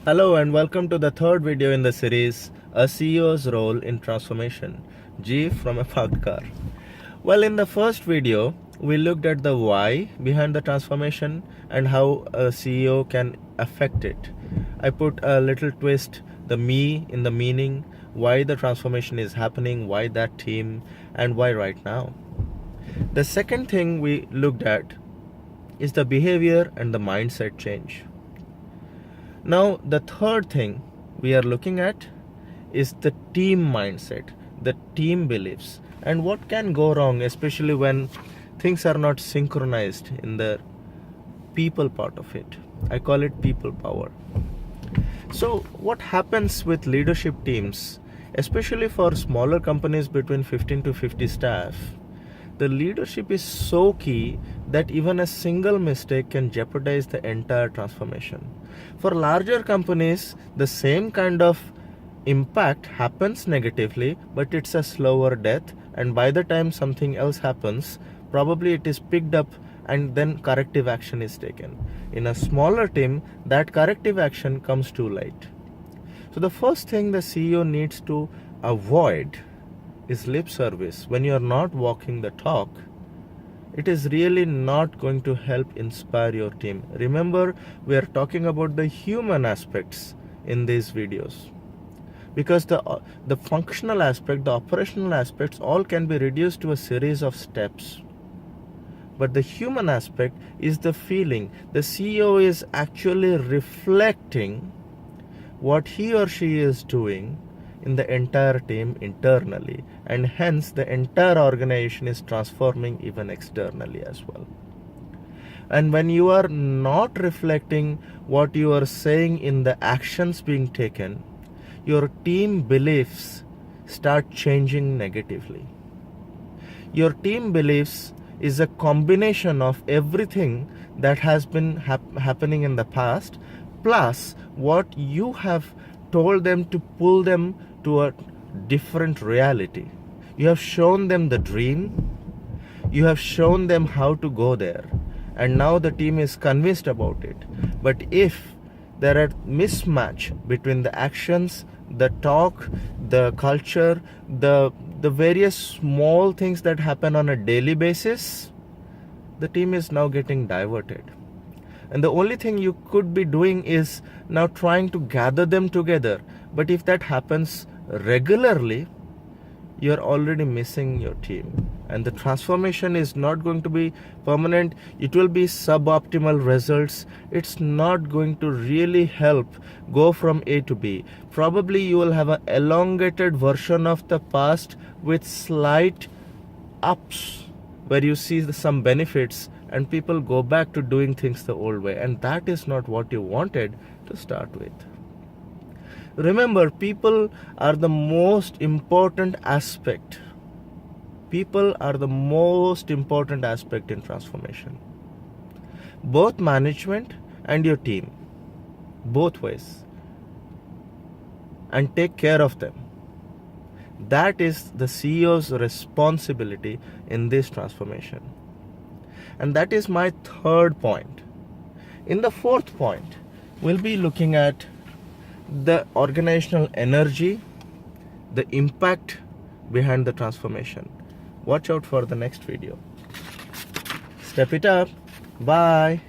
Hello and welcome to the third video in the series, A CEO's Role in Transformation, G from a parked car. Well, in the first video, we looked at the why behind the transformation and how a CEO can affect it. I put a little twist, the me in the meaning, why the transformation is happening, why that team, and why right now. The second thing we looked at is the behavior and the mindset change. Now, the third thing we are looking at is the team mindset, the team beliefs, and what can go wrong, especially when things are not synchronized in the people part of it. I call it people power. So, what happens with leadership teams, especially for smaller companies between 15 to 50 staff? The leadership is so key that even a single mistake can jeopardize the entire transformation. For larger companies, the same kind of impact happens negatively, but it's a slower death, and by the time something else happens, probably it is picked up and then corrective action is taken. In a smaller team, that corrective action comes too late. So the first thing the CEO needs to avoid is lip service. When you are not walking the talk, it is really not going to help inspire your team. Remember, we are talking about the human aspects in these videos, because the functional aspect, the operational aspects, all can be reduced to a series of steps. But the human aspect is the feeling. The CEO is actually reflecting what he or she is doing in the entire team internally, and hence the entire organization is transforming even externally as well. And when you are not reflecting what you are saying in the actions being taken, your team beliefs start changing negatively. Your team beliefs is a combination of everything that has been happening in the past, plus what you have told them to pull them to a different reality. You have shown them the dream, you have shown them how to go there, and now the team is convinced about it. But if there are mismatch between the actions, the talk, the culture, the various small things that happen on a daily basis, the team is now getting diverted. And the only thing you could be doing is now trying to gather them together. But if that happens regularly, you're already missing your team. And the transformation is not going to be permanent. It will be suboptimal results. It's not going to really help go from A to B. Probably you will have an elongated version of the past with slight ups where you see some benefits and people go back to doing things the old way. And that is not what you wanted to start with. Remember, people are the most important aspect. People are the most important aspect in transformation. Both management and your team. Both ways. And take care of them. That is the CEO's responsibility in this transformation. And that is my third point. In the fourth point, we'll be looking at the organizational energy, the impact behind the transformation. Watch out for the next video. Step it up. Bye.